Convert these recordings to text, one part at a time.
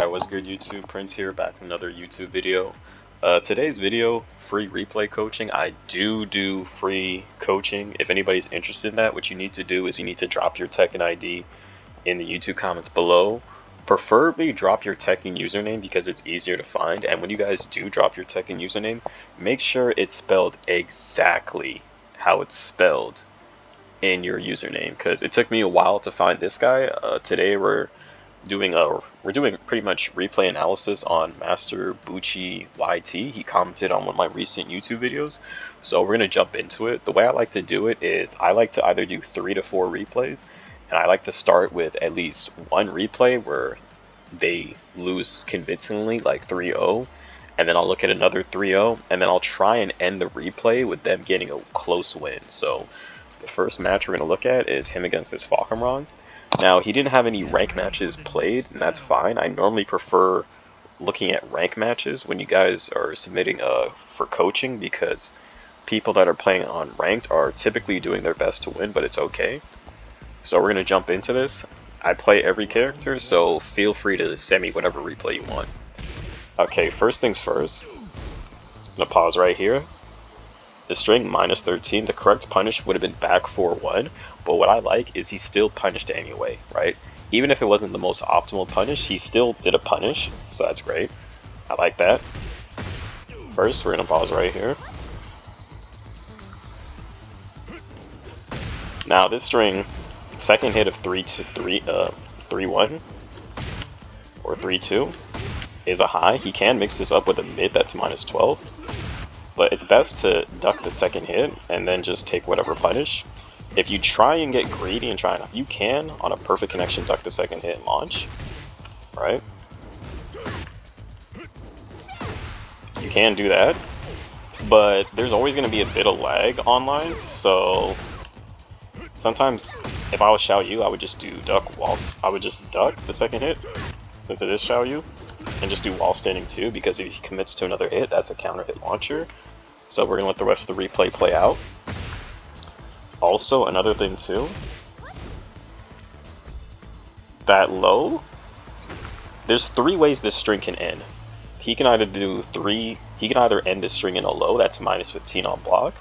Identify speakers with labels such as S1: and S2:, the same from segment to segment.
S1: Alright, what's good YouTube? Prince here, back with another YouTube video. Today's video, free replay coaching. I do free coaching. If anybody's interested in that, what you need to do is you need to drop your Tekken ID in the YouTube comments below. Preferably drop your Tekken username because it's easier to find. And when you guys do drop your Tekken username, make sure it's spelled exactly how it's spelled in your username, because it took me a while to find this guy. Today we're doing pretty much replay analysis on Master Bucci YT. He commented on one of my recent YouTube videos, so we're gonna jump into it. The way I like to do it is I like to either do 3 to 4 replays, and I like to start with at least one replay where they lose convincingly, like 3-0, and then I'll look at another 3-0, and then I'll try and end the replay with them getting a close win. So the first match we're going to look at is him against this Falcon. Now, he didn't have any rank matches played, and that's fine. I normally prefer looking at rank matches when you guys are submitting for coaching, because people that are playing on ranked are typically doing their best to win, but it's okay. So we're going to jump into this. I play every character, so feel free to send me whatever replay you want. Okay, first things first. I'm going to pause right here. The string -13, the correct punish would have been back 4-1, but what I like is he still punished anyway, right? Even if it wasn't the most optimal punish, he still did a punish, so that's great. I like that. First, we're going to pause right here. Now this string, second hit of 3-1 or 3-2 is a high. He can mix this up with a mid that's -12. But it's best to duck the second hit and then just take whatever punish. If you try and get greedy and try enough, you can, on a perfect connection, duck the second hit and launch, right? You can do that, but there's always going to be a bit of lag online, so sometimes if I was Xiaoyu, I would just do duck whilst I would just duck the second hit, since it is Xiaoyu, and just do wall standing too, because if he commits to another hit, that's a counter hit launcher. So we're gonna let the rest of the replay play out. Also, another thing too, that low, there's 3 ways this string can end. He can either end this string in a low, that's -15 on block.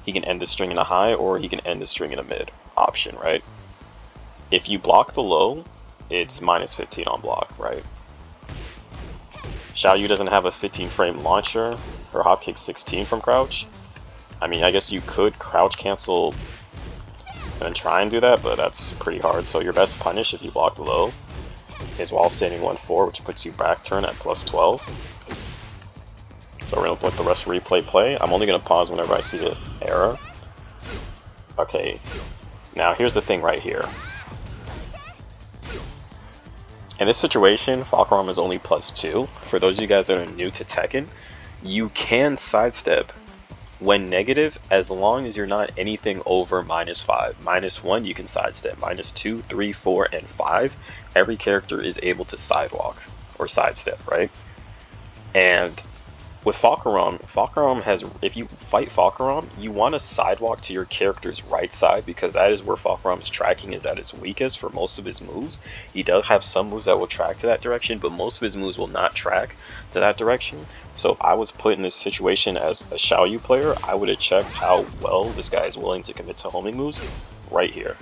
S1: He can end the string in a high, or he can end the string in a mid option, right? If you block the low, it's -15 on block, right? Xiaoyu doesn't have a 15 frame launcher or hop kick 16 from crouch. I mean, I guess you could crouch cancel and try and do that, but that's pretty hard. So your best punish if you block the low is while standing 1-4, which puts you back turn at +12. So we're gonna let the rest of the replay play. I'm only gonna pause whenever I see the error. Okay, now here's the thing right here. In this situation, Falcon is only +2. For those of you guys that are new to Tekken, you can sidestep when negative as long as you're not anything over -5. -1 you can sidestep. -2, 3, 4, and 5, every character is able to sidewalk or sidestep, right? And with Falcon has, if you fight Falcon, you want to sidewalk to your character's right side, because that is where Falcon's tracking is at its weakest for most of his moves. He does have some moves that will track to that direction, but most of his moves will not track to that direction. So if I was put in this situation as a Xiaoyu player, I would have checked how well this guy is willing to commit to homing moves right here.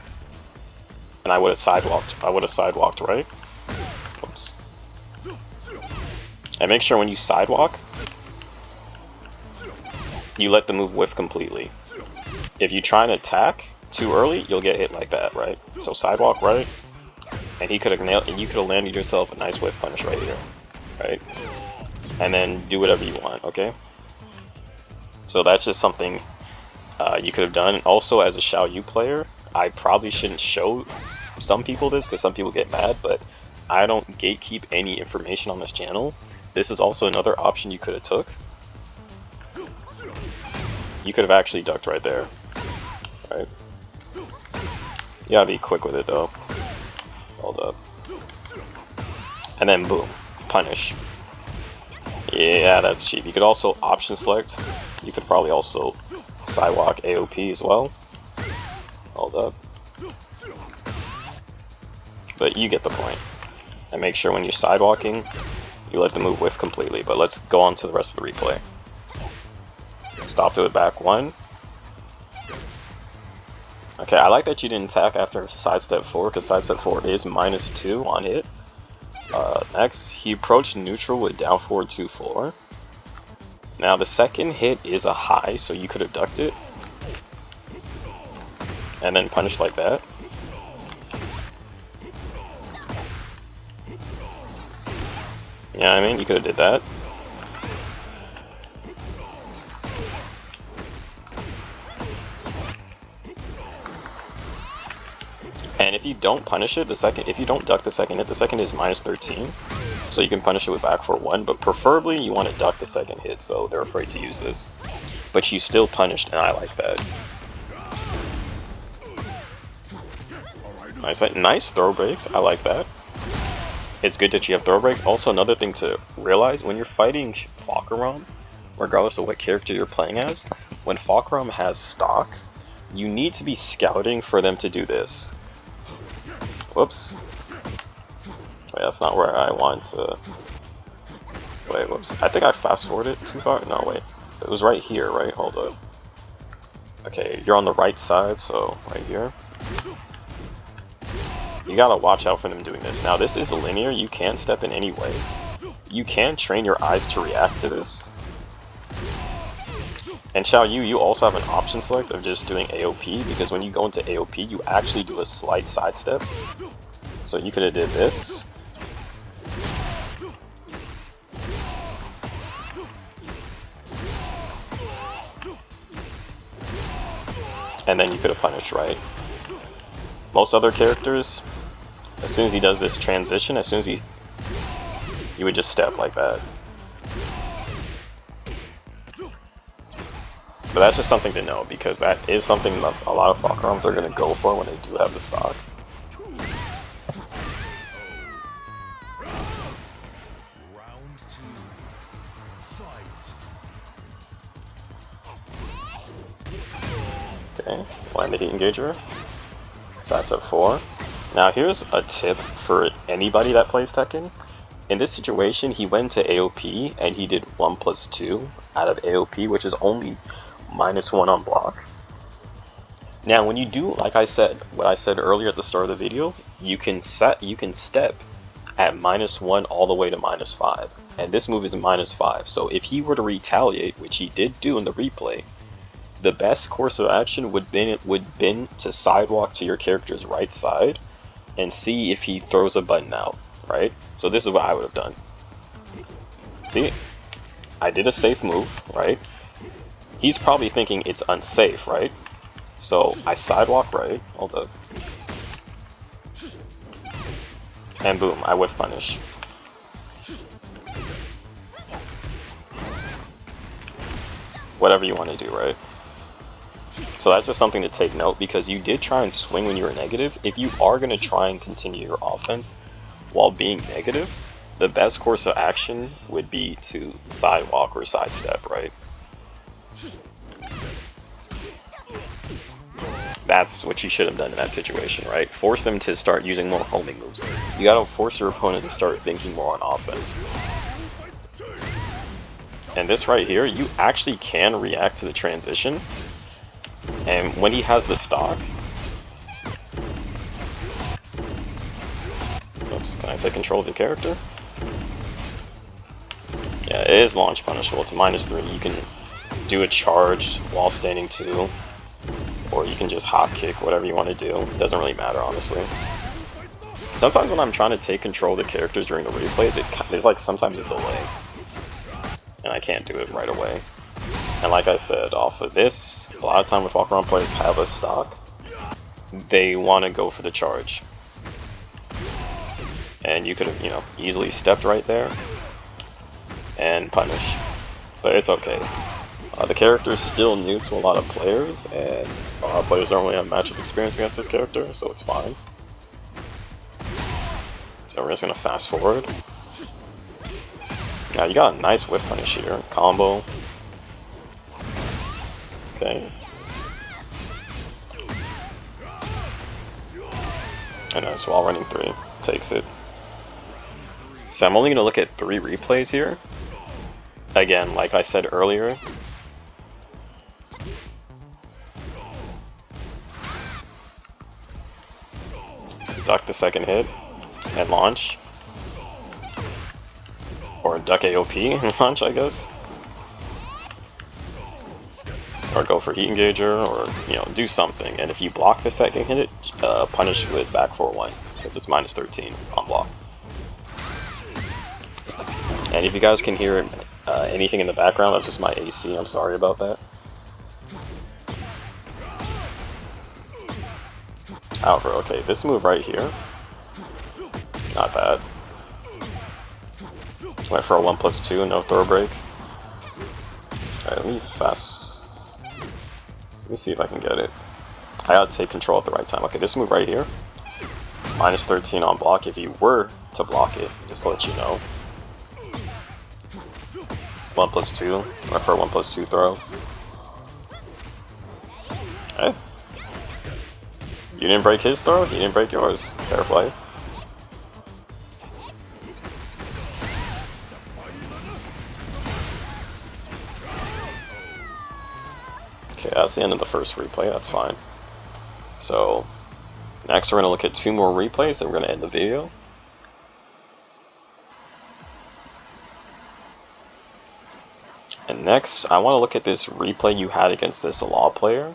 S1: And I would have sidewalked, right? Oops. And make sure when you sidewalk, you let the move whiff completely. If you try and attack too early, you'll get hit like that, right? So sidewalk right, and he could have nailed, and you could have landed yourself a nice whiff punish right here, right? And then do whatever you want, okay? So that's just something you could have done. And also, as a Xiaoyu player, I probably shouldn't show some people this, because some people get mad, but I don't gatekeep any information on this channel. This is also another option you could have took. You could have actually ducked right there, right? You gotta be quick with it though. Hold up. And then boom, punish. Yeah, that's cheap. You could also option select. You could probably also sidewalk AOP as well. Hold up. But you get the point. And make sure when you're sidewalking, you let the move whiff completely. But let's go on to the rest of the replay. Stop to it back 1. Okay, I like that you didn't attack after sidestep 4, because sidestep 4 is -2 on hit. Next, he approached neutral with down forward 2-4. Now the second hit is a high, so you could have ducked it. And then punished like that. Yeah, I mean, you could have did that. And if you don't punish it, if you don't duck the second hit, the second is -13. So you can punish it with back for 1, but preferably you want to duck the second hit, so they're afraid to use this. But you still punished, and I like that. Nice throw breaks, I like that. It's good that you have throw breaks. Also, another thing to realize, when you're fighting Fakaram, regardless of what character you're playing as, when Fakaram has stock, you need to be scouting for them to do this. Whoops. Wait, that's not where I want to... Wait, whoops. I think I fast forwarded too far? No, wait. It was right here, right? Hold up. Okay, you're on the right side, so right here. You gotta watch out for them doing this. Now, this is linear. You can't step in any way. You can train your eyes to react to this. And Xiaoyu, you also have an option select of just doing AOP, because when you go into AOP, you actually do a slight sidestep. So you could have did this. And then you could have punished, right? Most other characters, as soon as he does this transition, you would just step like that. But that's just something to know, because that is something that a lot of Fakarams are going to go for when they do have the stock. Okay, land the heat engager. Sidestep 4. Now here's a tip for anybody that plays Tekken. In this situation, he went to AOP and he did 1+2 out of AOP, which is only -1 on block. Now when you do, like I said, what I said earlier at the start of the video, you can step at -1 all the way to -5, and this move is -5. So if he were to retaliate, which he did do in the replay, the best course of action would been to sidewalk to your character's right side and see if he throws a button out, right? So this is what I would have done. See, I did a safe move, right? He's probably thinking it's unsafe, right? So I sidewalk right, hold up, and boom, I whiff punish. Whatever you want to do, right? So that's just something to take note, because you did try and swing when you were negative. If you are going to try and continue your offense while being negative, the best course of action would be to sidewalk or sidestep, right? That's what you should have done in that situation, right? Force them to start using more homing moves. You gotta force your opponent to start thinking more on offense. And this right here, you actually can react to the transition. And when he has the stock... Oops, can I take control of the character? Yeah, it is launch punishable. It's -3. You can do a charge while standing 2. Or you can just hop kick, whatever you want to do. It doesn't really matter, honestly. Sometimes when I'm trying to take control of the characters during the replays, there's like sometimes a delay. And I can't do it right away. And like I said, off of this, a lot of time with Fakaram players have a stock, they want to go for the charge. And you could have, easily stepped right there and punish. But it's okay. The character is still new to a lot of players, and a lot of players don't really have matchup experience against this character, so it's fine. So we're just going to fast forward. Now you got a nice whiff punish here, combo. Okay. And nice wall running 3, takes it. So I'm only going to look at 3 replays here. Again, like I said earlier, duck the second hit and launch. Or duck AOP and launch, I guess. Or go for heat engager, or, you know, do something. And if you block the second hit, punish with back 4-1, because it's minus 13 on block. And if you guys can hear anything in the background, that's just my AC, I'm sorry about that. However, okay, this move right here, not bad. Went for a 1+2, no throw break. Alright, let me let me see if I can get it. I gotta take control at the right time. Okay, this move right here, minus 13 on block if you were to block it, just to let you know. 1+2, went for a 1+2 throw. Hey. You didn't break his throw, he didn't break yours. Fair play. Okay, that's the end of the first replay, that's fine. So, next we're going to look at 2 more replays and we're going to end the video. And next, I want to look at this replay you had against this law player.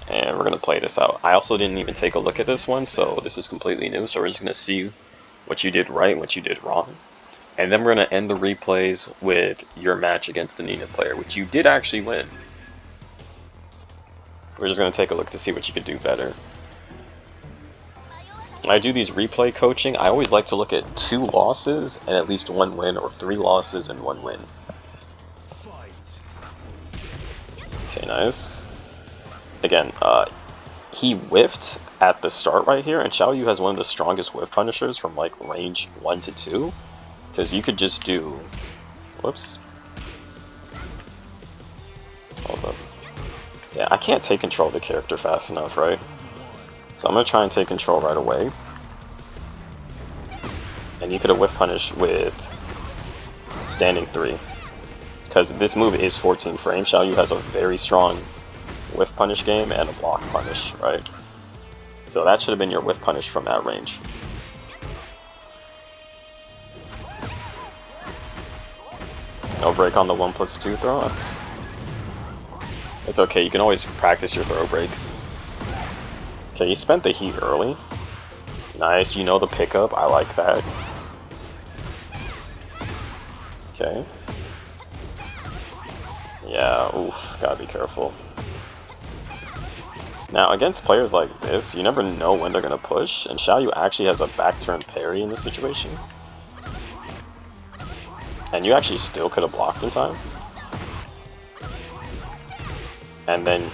S1: And we're going to play this out. I also didn't even take a look at this one, so this is completely new. So we're just going to see what you did right and what you did wrong. And then we're going to end the replays with your match against the Indepth player, which you did actually win. We're just going to take a look to see what you could do better. When I do these replay coaching, I always like to look at 2 losses and at least 1 win, or 3 losses and 1 win. Okay, nice. Again, he whiffed at the start right here, and Xiaoyu has one of the strongest whiff punishers from like range 1 to 2, because you could just do, whoops, hold up, yeah, I can't take control of the character fast enough, right? So I'm going to try and take control right away, and you could have whiff punished with standing 3, because this move is 14 frames. Xiaoyu has a very strong whiff punish game and a block punish, right? So that should have been your whiff punish from that range. No break on the 1+2 throw. It's okay, you can always practice your throw breaks. Okay, you spent the heat early. Nice, you know the pickup, I like that. Okay. Yeah, oof, gotta be careful. Now, against players like this, you never know when they're going to push, and Xiaoyu actually has a back turn parry in this situation. And you actually still could have blocked in time. And then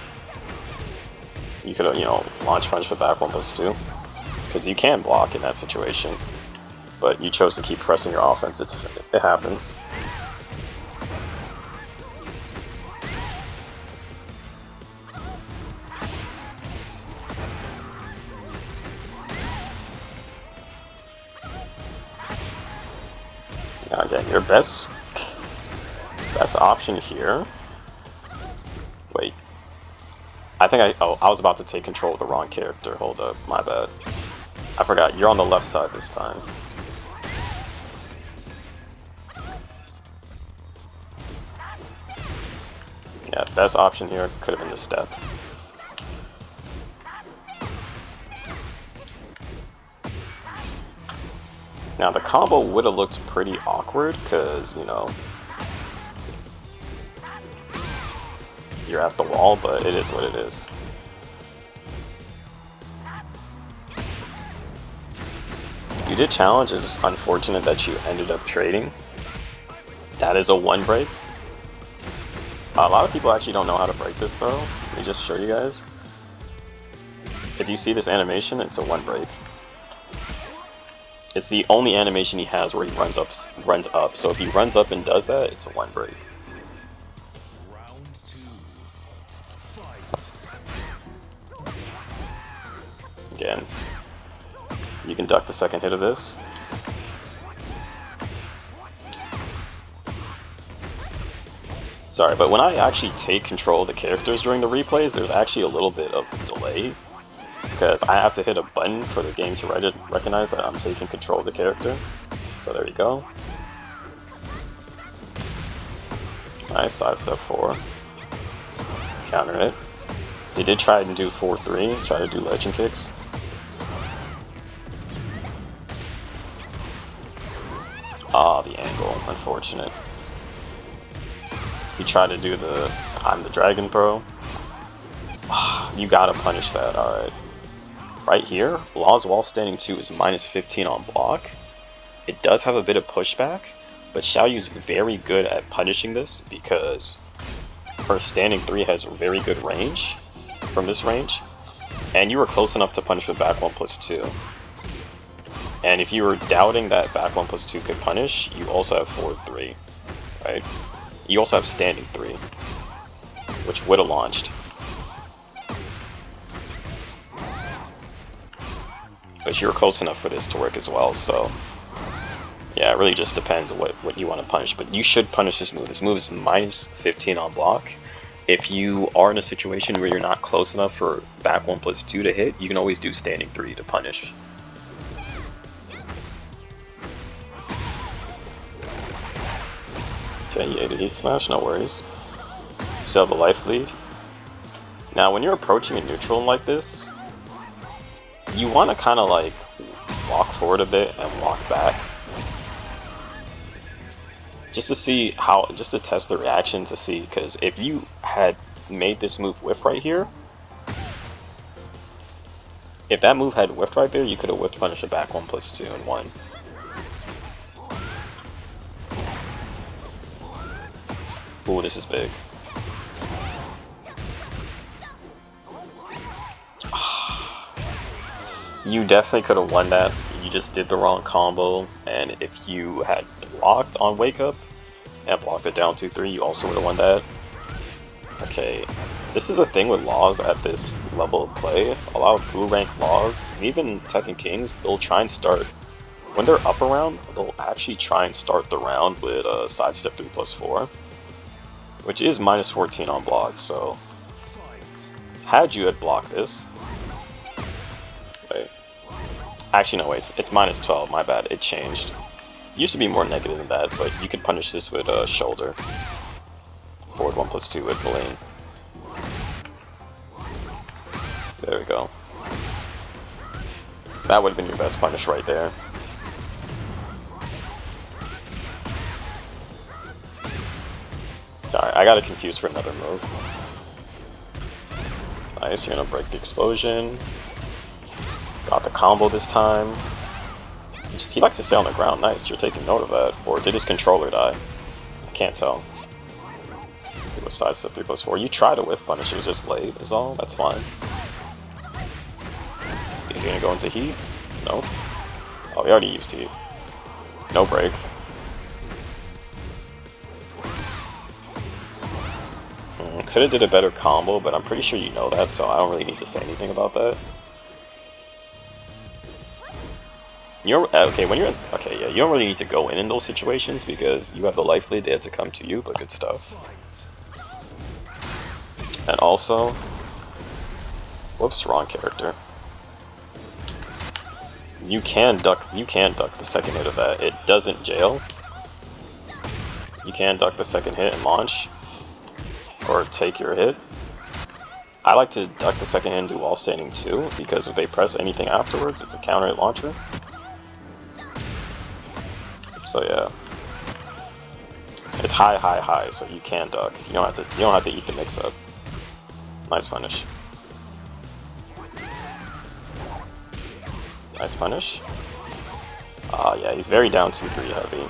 S1: you could have, you know, launch punch with back 1+2. Because you can block in that situation. But you chose to keep pressing your offense, it happens. Now again, your best option here. Wait, I think I was about to take control of the wrong character. Hold up, my bad. I forgot, you're on the left side this time. Yeah, best option here could have been the step. Now the combo would have looked pretty awkward because, you know, you're at the wall, but it is what it is. You did challenge, it's just unfortunate that you ended up trading. That is a 1 break. A lot of people actually don't know how to break this throw. Let me just show you guys. If you see this animation, it's a 1 break. It's the only animation he has where he runs up. So if he runs up and does that, it's a 1 break. Again, you can duck the second hit of this. Sorry, but when I actually take control of the characters during the replays, there's actually a little bit of delay, because I have to hit a button for the game to recognize that I'm taking control of the character. So there you go. Nice, side step 4. Counter it. He did try to do 4-3, try to do legend kicks. Ah, the angle, unfortunate. He tried to do the I'm the dragon throw. You gotta punish that, alright. Right here, Law's wall standing 2 is minus 15 on block. It does have a bit of pushback, but Xiaoyu's very good at punishing this because her standing 3 has very good range from this range. And you were close enough to punish with back 1+2. And if you were doubting that back 1+2 could punish, you also have 4-3, right? You also have standing 3, which would have launched. But you were close enough for this to work as well, so yeah, it really just depends on what you want to punish. But you should punish this move. This move is minus 15 on block. If you are in a situation where you're not close enough for back 1+2 to hit, you can always do standing 3 to punish. Okay, you ate a heat smash, no worries. Still have the life lead. Now when you're approaching a neutral like this, you want to kind of like walk forward a bit and walk back. Just to see how, just to test the reaction to see, because if you had made this move whiff right here, if that move had whiffed right there, you could have whiffed punish it back 1+2 and 1. Ooh, this is big. You definitely could have won that. You just did the wrong combo, and if you had blocked on wake up and blocked it down 2-3, you also would have won that. Okay, this is a thing with laws at this level of play. A lot of blue rank laws, and even Tekken Kings, they'll try and start, when they're up around, they'll actually try and start the round with a sidestep 3+4, which is minus 14 on block. So had you had blocked this, wait, actually no, wait, it's minus 12, my bad, it changed. It used to be more negative than that, but you could punish this with a shoulder. Forward 1+2 with Baleen. There we go. That would have been your best punish right there. Sorry, I got it confused for another move. Nice, you're gonna break the explosion. Got the combo this time. He likes to stay on the ground. Nice, you're taking note of that. Or did his controller die? I can't tell. It was sidestep 3+4. You try to whiff punish, it was just late is all. That's fine. Is he gonna go into heat? No. Oh, he already used heat. No break. Could have did a better combo, but I'm pretty sure you know that, so I don't really need to say anything about that. You're okay when you're okay. Yeah, you don't really need to go in those situations because you have the life lead. They have to come to you, but good stuff. And also, whoops, wrong character. You can duck. You can duck the second hit of that. It doesn't jail. You can duck the second hit and launch, or take your hit. I like to duck the second hit and do wall standing too, because if they press anything afterwards, it's a counter hit launcher. So yeah, it's high, high, high, so you can duck. You don't have to eat the mix-up. Nice punish. Nice punish. Yeah, he's very down 2-3 heavy.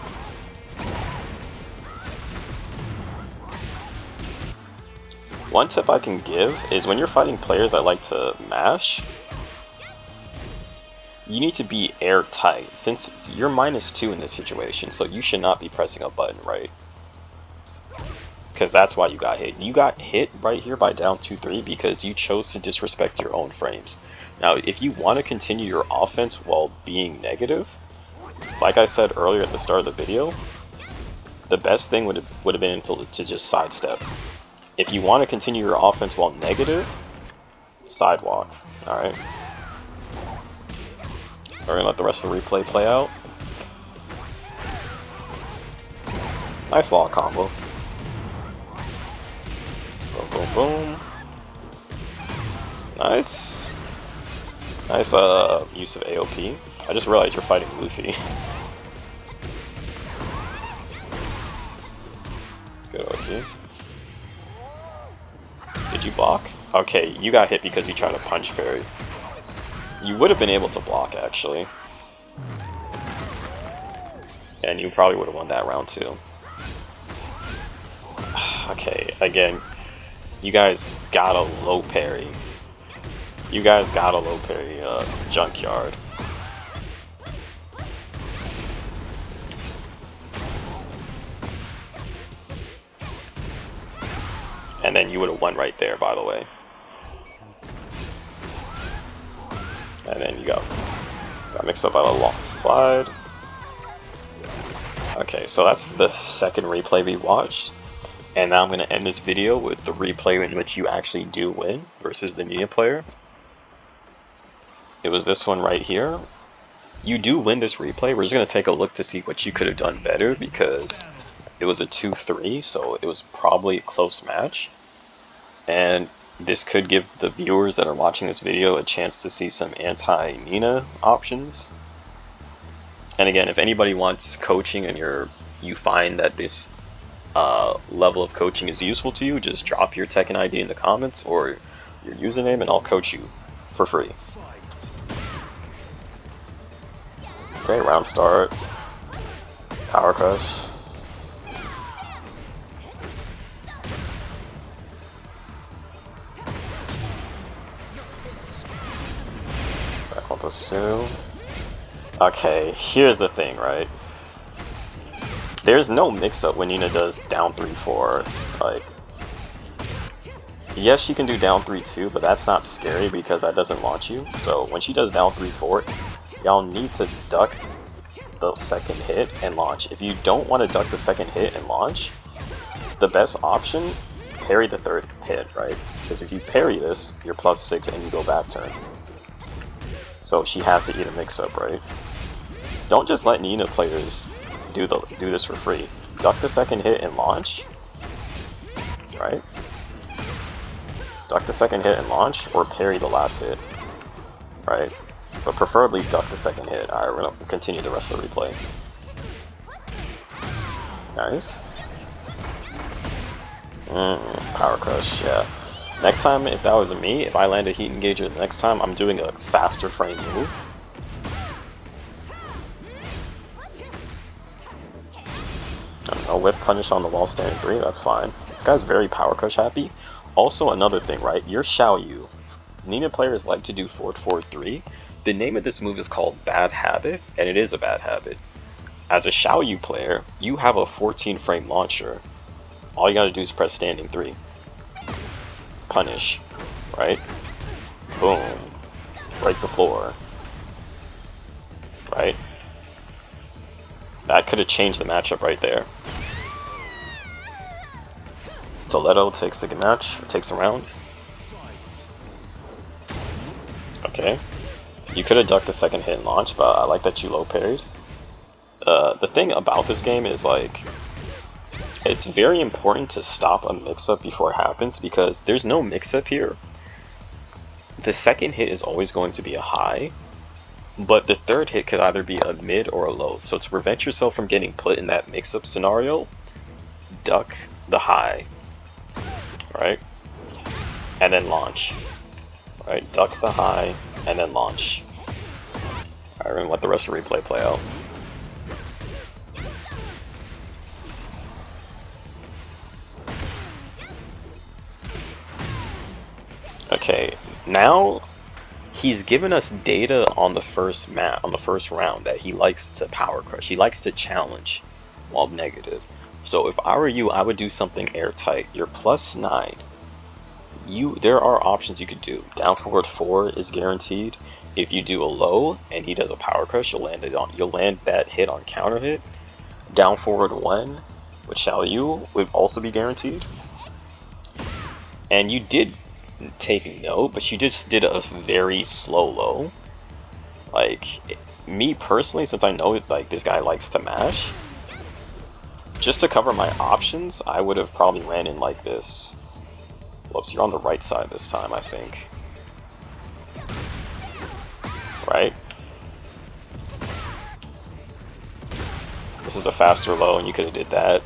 S1: One tip I can give is when you're fighting players that like to mash, you need to be airtight, since you're -2 in this situation, so you should not be pressing a button, right? Because that's why you got hit. You got hit right here by down 2-3 because you chose to disrespect your own frames. Now, if you want to continue your offense while being negative, like I said earlier at the start of the video, the best thing would have been to just sidestep. If you want to continue your offense while negative, sidewalk. Alright. We're gonna let the rest of the replay play out. Nice long combo. Boom, boom, boom. Nice. Nice use of AOP. I just realized you're fighting Luffy. Good OP. Did you block? Okay, you got hit because you tried to punch parry. You would have been able to block, actually. And you probably would have won that round, too. Okay, again, you guys got a low parry. You guys got a low parry, Junkyard. And then you would have won right there, by the way. And then you got mixed up by the long slide. Okay, so that's the second replay we watched. And now I'm going to end this video with the replay in which you actually do win versus the Nina player. It was this one right here. You do win this replay. We're just going to take a look to see what you could have done better because it was a 2-3, so it was probably a close match. And this could give the viewers that are watching this video a chance to see some anti-Nina options. And again, if anybody wants coaching and you find that this level of coaching is useful to you, just drop your Tekken ID in the comments or your username and I'll coach you for free. Okay, round start. Power crush. Back on pursue. Okay, here's the thing, right? There's no mix-up when Nina does down 3-4. Like, yes, she can do down 3-2, but that's not scary because that doesn't launch you. So when she does down 3-4, y'all need to duck the second hit and launch. If you don't want to duck the second hit and launch, the best option, parry the third hit, right? Because if you parry this, you're +6 and you go back turn. So she has to eat a mix-up, right? Don't just let Nina players do this for free. Duck the second hit and launch, right? Duck the second hit and launch, or parry the last hit, right? But preferably duck the second hit. Alright, we're gonna continue the rest of the replay. Nice. Power crush, yeah. Next time, if that was me, if I land a heat engager the next time, I'm doing a faster frame move. I don't know, whip punish on the wall standing 3, that's fine. This guy's very power crush happy. Also, another thing, right? You're Xiaoyu. Nina players like to do 4-4-3. The name of this move is called Bad Habit, and it is a bad habit. As a Xiaoyu player, you have a 14 frame launcher. All you gotta do is press standing 3. Punish, right? Boom. Break the floor. Right? That could have changed the matchup right there. Stiletto takes the match, takes the round. Okay. You could have ducked the second hit and launch, but I like that you low parried. The thing about this game is, like, it's very important to stop a mix-up before it happens because there's no mix-up here. The second hit is always going to be a high, but the third hit could either be a mid or a low. So to prevent yourself from getting put in that mix-up scenario, duck the high, right? And then launch. Right? Duck the high and then launch. Alright, we're gonna let the rest of the replay play out. Okay, now he's given us data on the first round that he likes to power crush. He likes to challenge while negative. So if I were you, I would do something airtight. You're +9. There are options you could do. Down forward 4 is guaranteed. If you do a low and he does a power crush, you'll land that hit on counter hit. Down forward 1, with Xiaoyu would also be guaranteed. And you did take note, but you just did a very slow low. Like, me personally, since I know like this guy likes to mash, just to cover my options, I would have probably ran in like this. Whoops, you're on the right side this time, I think. Right? This is a faster low, and you could have did that.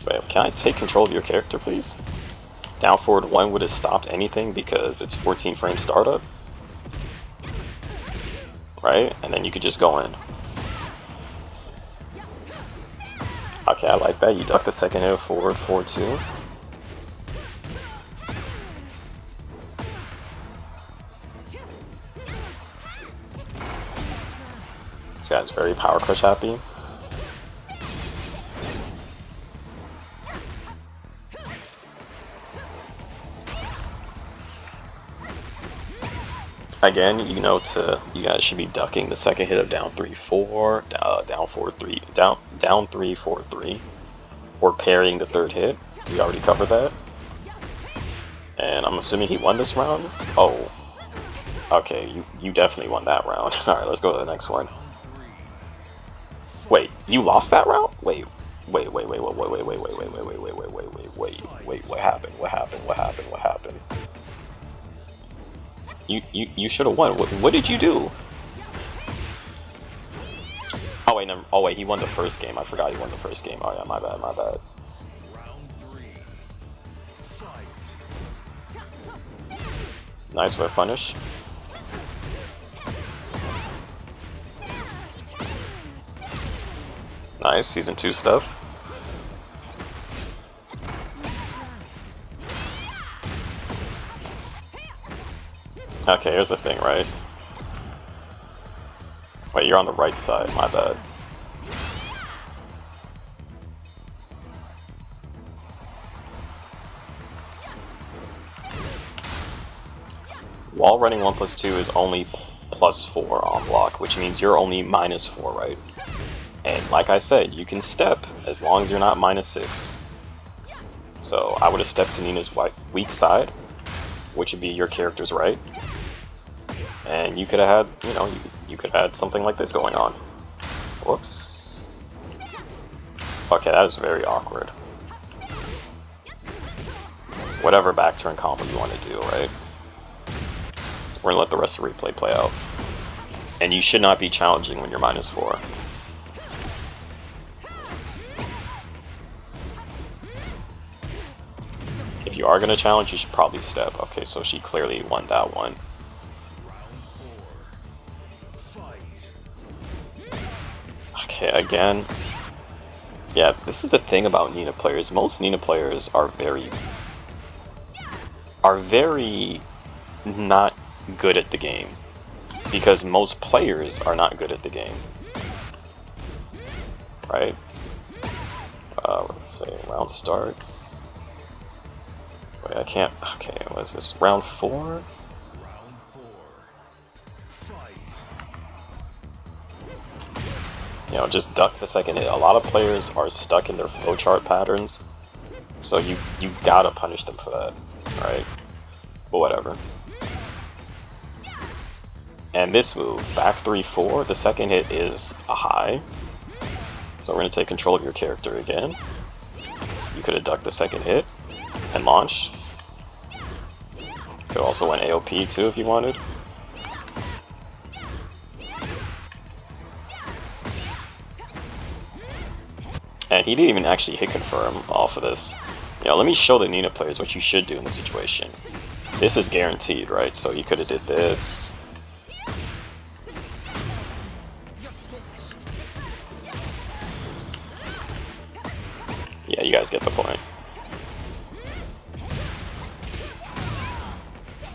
S1: Wait, can I take control of your character, please? Down forward 1 would have stopped anything because it's 14 frame startup. Right? And then you could just go in. Okay, I like that. You duck the second hit forward 4-2. This guy's very power crush happy. Again, you know, you guys should be ducking the second hit of down 3-4, down 4-3, down 3-4-3, or parrying the third hit. We already covered that. And I'm assuming he won this round. Oh, okay, you definitely won that round. All right, let's go to the next one. Wait, you lost that round? Wait, what happened? What happened? You should have won. What did you do? Oh wait, no, oh wait, he won the first game. I forgot he won the first game. Oh yeah, my bad. Nice whip punish. Nice, season 2 stuff. Okay, here's the thing, right? Wait, you're on the right side, my bad. Wall running 1+2 is only +4 on block, which means you're only -4, right? And like I said, you can step as long as you're not -6. So I would have stepped to Nina's weak side, which would be your character's right. And you could have had, you know, you could have had something like this going on. Whoops. Okay, that was very awkward. Whatever back turn combo you want to do, right? We're gonna let the rest of the replay play out. And you should not be challenging when you're -4. If you are gonna challenge, you should probably step. Okay, so she clearly won that one. Okay, again. Yeah, this is the thing about Nina players. Most Nina players are very not good at the game. Because most players are not good at the game. Right? Let's say round start. Wait, I can't. Okay, what is this? Round 4? You know, just duck the second hit. A lot of players are stuck in their flowchart patterns, so you gotta punish them for that, right? But whatever. And this move, back 3-4, the second hit is a high. So we're gonna take control of your character again. You could have ducked the second hit and launch. Could also win AOP too if you wanted. And he didn't even actually hit confirm off of this. You know, let me show the Nina players what you should do in this situation. This is guaranteed, right? So you could have did this. Yeah, you guys get the point.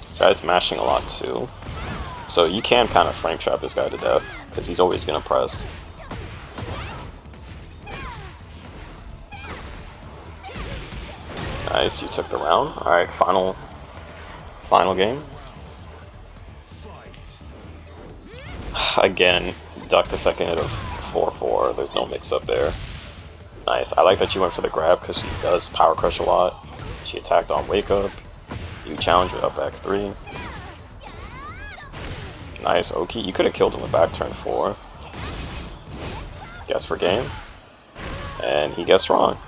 S1: This guy's mashing a lot too. So you can kind of frame trap this guy to death, because he's always going to press. Nice, you took the round. Alright, final game. Again, duck the second hit of 4-4. There's no mix up there. Nice. I like that you went for the grab because she does power crush a lot. She attacked on wake up. You challenge with up back 3. Nice, Oki. You could have killed him with back turn 4. Guess for game. And he guessed wrong.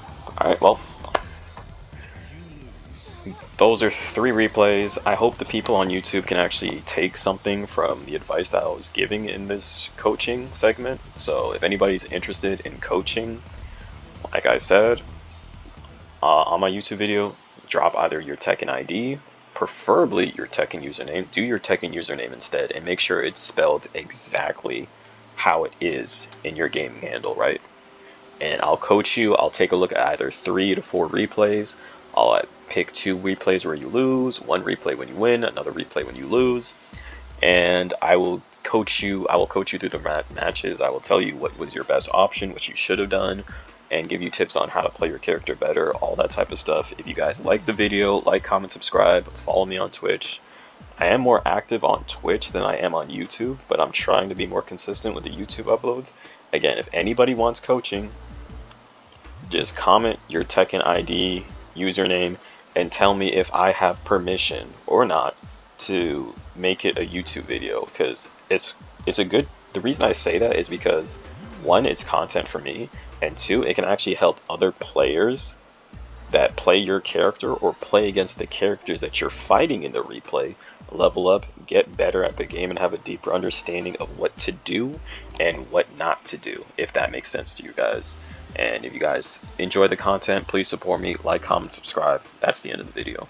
S1: Alright, well. Those are 3 replays. I hope the people on YouTube can actually take something from the advice that I was giving in this coaching segment. So if anybody's interested in coaching, like I said, on my YouTube video, drop either your Tekken ID, preferably your Tekken username. Do your Tekken username instead, and make sure it's spelled exactly how it is in your gaming handle, right? And I'll coach you. I'll take a look at either 3 to 4 replays. I'll pick 2 replays where you lose, 1 replay when you win, another replay when you lose, and I will coach you. I will coach you through the matches. I will tell you what was your best option, what you should have done, and give you tips on how to play your character better, all that type of stuff. If you guys like the video, like, comment, subscribe, follow me on Twitch. I am more active on Twitch than I am on YouTube, but I'm trying to be more consistent with the YouTube uploads. Again, if anybody wants coaching, just comment your Tekken ID, username, and tell me if I have permission or not to make it a YouTube video, because it's a good, the reason I say that is because 1, it's content for me, and 2, it can actually help other players that play your character or play against the characters that you're fighting in the replay level up, get better at the game, and have a deeper understanding of what to do and what not to do, if that makes sense to you guys. And if you guys enjoy the content, please support me, like, comment, subscribe. That's the end of the video.